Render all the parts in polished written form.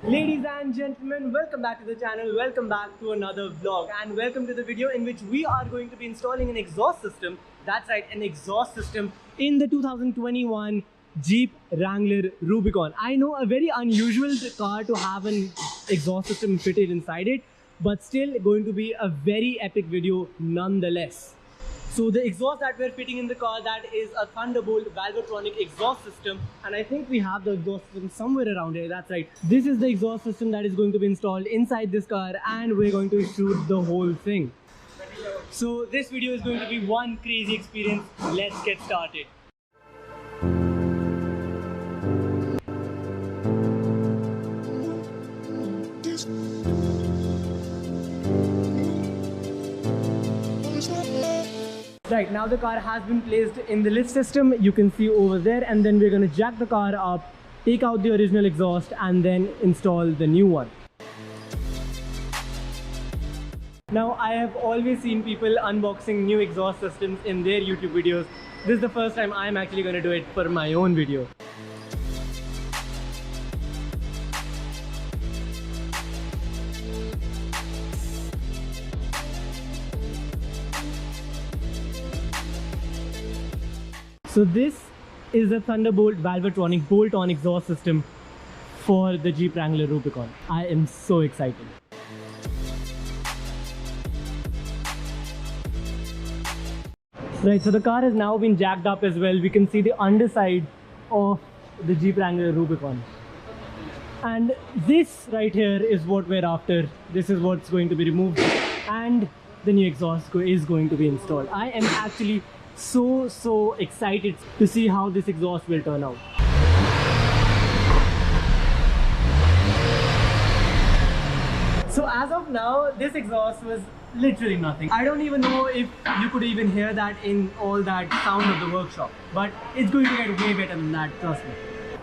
Ladies and gentlemen, welcome back to the channel, welcome back to another vlog, and welcome to the video in which we are going to be installing an exhaust system. That's right, an exhaust system in the 2021 Jeep Wrangler Rubicon. I know, a very unusual car to have an exhaust system fitted inside it, but still going to be a very epic video nonetheless. So the exhaust that we're fitting in the car, that is a Thunderbolt Valvetronic Exhaust system, and I think we have the exhaust system somewhere around here. That's right, this is the exhaust system that is going to be installed inside this car, and we're going to shoot the whole thing. So this video is going to be one crazy experience. Let's get started. Right, now the car has been placed in the lift system, you can see over there, and then we're going to jack the car up, take out the original exhaust, and then install the new one. Now, I have always seen people unboxing new exhaust systems in their YouTube videos. This is the first time I'm actually going to do it for my own video. So this is the Thunderbolt Valvetronic bolt-on exhaust system for the Jeep Wrangler Rubicon. I am so excited. Right, so the car has now been jacked up as well. We can see the underside of the Jeep Wrangler Rubicon. And this right here is what we're after. This is what's going to be removed, and the new exhaust is going to be installed. I am actually so excited to see how this exhaust will turn out. So as of now, this exhaust was literally nothing. I don't even know if you could even hear that in all that sound of the workshop, but it's going to get way better than that, trust me.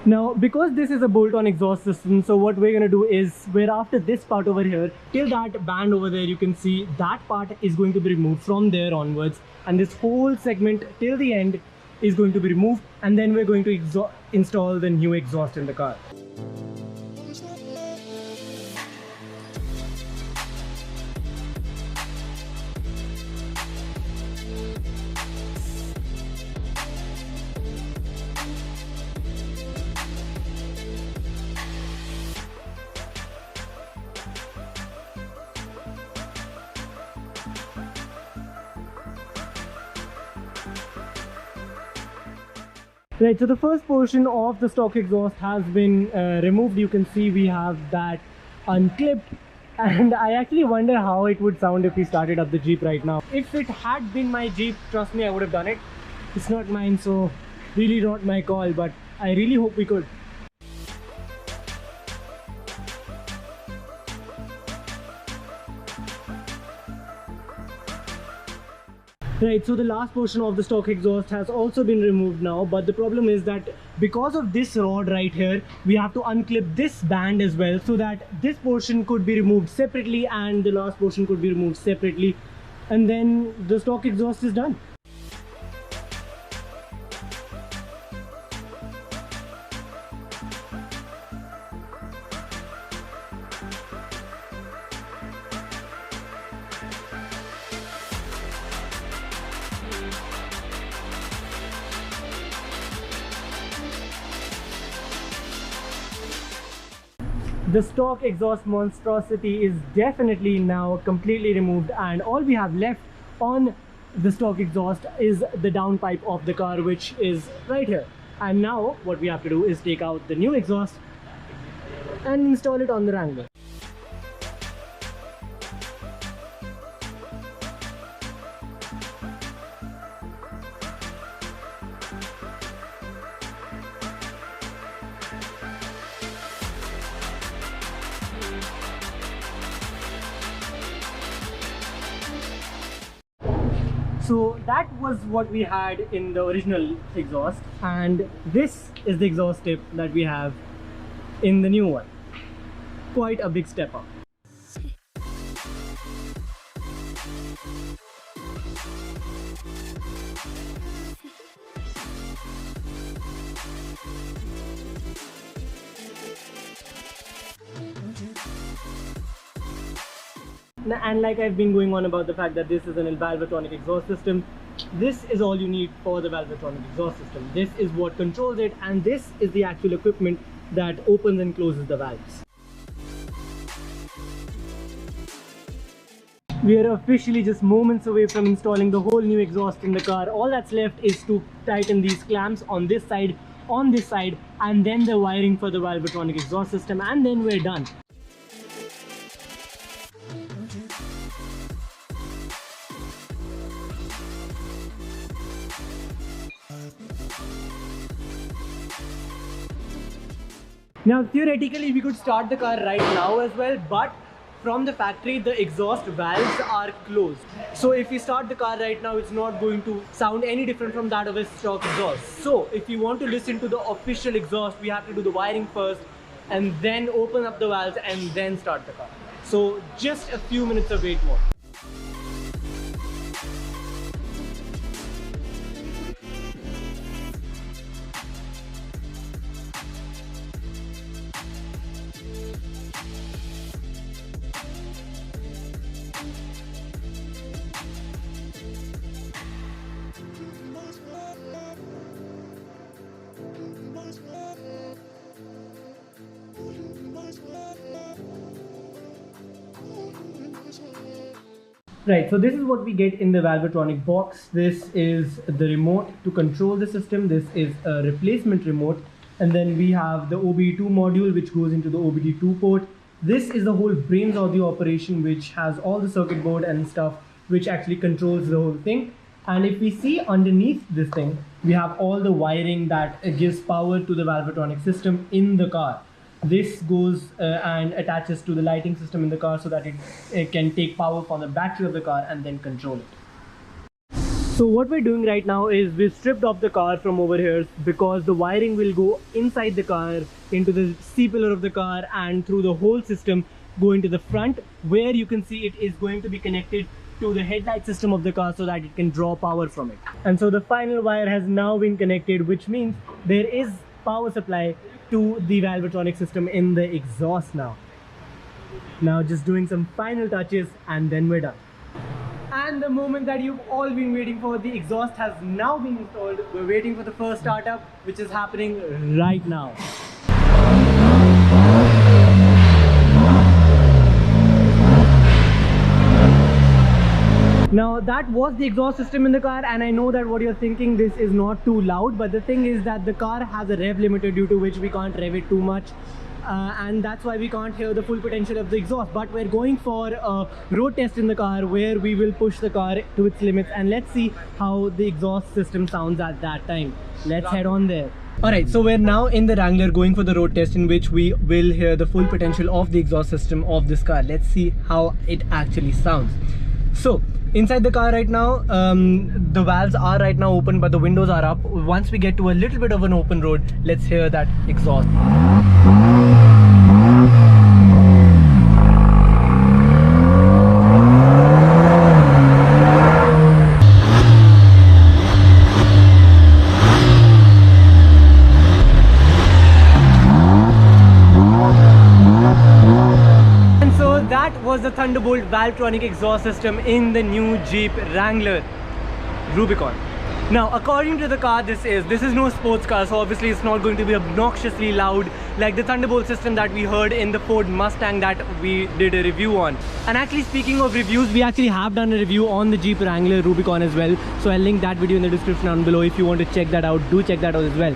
Now, because this is a bolt-on exhaust system, so what we're going to do is, we're after this part over here, till that band over there, you can see that part is going to be removed from there onwards, and this whole segment till the end is going to be removed, and then we're going to install the new exhaust in the car. Right, so the first portion of the stock exhaust has been removed. You can see we have that unclipped, and I actually wonder how it would sound if we started up the Jeep right now. If it had been my Jeep, trust me, I would have done it. It's not mine, so really not my call, but I really hope we could. Right, so the last portion of the stock exhaust has also been removed now, but the problem is that because of this rod right here, we have to unclip this band as well, so that this portion could be removed separately and the last portion could be removed separately, and then the stock exhaust is done. The stock exhaust monstrosity is definitely now completely removed, and all we have left on the stock exhaust is the downpipe of the car, which is right here. And now what we have to do is take out the new exhaust and install it on the Wrangler. So that was what we had in the original exhaust, and this is the exhaust tip that we have in the new one. Quite a big step up. And like I've been going on about the fact that this is an Valvetronic exhaust system, this is all you need for the Valvetronic exhaust system. This is what controls it, and this is the actual equipment that opens and closes the valves. We are officially just moments away from installing the whole new exhaust in the car. All that's left is to tighten these clamps on this side, on this side, and then the wiring for the Valvetronic exhaust system, and then we're done. Now theoretically we could start the car right now as well, but from the factory the exhaust valves are closed. So if we start the car right now, it's not going to sound any different from that of a stock exhaust. So if you want to listen to the official exhaust, we have to do the wiring first and then open up the valves and then start the car. So just a few minutes of wait more. Right, so this is what we get in the Valvetronic box. This is the remote to control the system. This is a replacement remote. And then we have the OBD2 module which goes into the OBD2 port. This is the whole brains of the operation, which has all the circuit board and stuff which actually controls the whole thing. And if we see underneath this thing, we have all the wiring that gives power to the Valvetronic system in the car. This goes and attaches to the lighting system in the car so that it can take power from the battery of the car and then control it. So what we're doing right now is we've stripped off the car from over here because the wiring will go inside the car into the C-pillar of the car and through the whole system go into the front, where you can see it is going to be connected to the headlight system of the car so that it can draw power from it. And so the final wire has now been connected, which means there is power supply to the Valvetronic system in the exhaust now. Now just doing some final touches and then we're done. And the moment that you've all been waiting for, the exhaust has now been installed. We're waiting for the first startup, which is happening right now. Now that was the exhaust system in the car, and I know that what you're thinking, this is not too loud, but the thing is that the car has a rev limiter due to which we can't rev it too much, and that's why we can't hear the full potential of the exhaust. But we're going for a road test in the car where we will push the car to its limits, and let's see how the exhaust system sounds at that time. Let's head on there. Alright, so we're now in the Wrangler going for the road test in which we will hear the full potential of the exhaust system of this car. Let's see how it actually sounds. So inside the car right now, the valves are right now open but the windows are up. Once we get to a little bit of an open road, let's hear that exhaust. Was the Thunderbolt Valvetronic exhaust system in the new Jeep Wrangler Rubicon. Now according to the car, this is no sports car, so obviously it's not going to be obnoxiously loud like the Thunderbolt system that we heard in the Ford Mustang that we did a review on. And actually, speaking of reviews, we actually have done a review on the Jeep Wrangler Rubicon as well, so I'll link that video in the description down below. If you want to check that out, do check that out as well.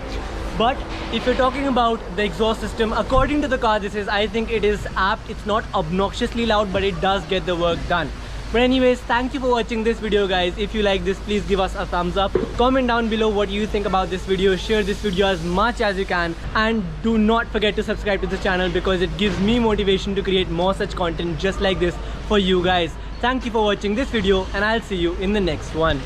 But if you're talking about the exhaust system, according to the car, I think it is apt. It's not obnoxiously loud, but it does get the work done. But anyways, thank you for watching this video, guys. If you like this, please give us a thumbs up. Comment down below what you think about this video. Share this video as much as you can. And do not forget to subscribe to the channel because it gives me motivation to create more such content just like this for you guys. Thank you for watching this video and I'll see you in the next one.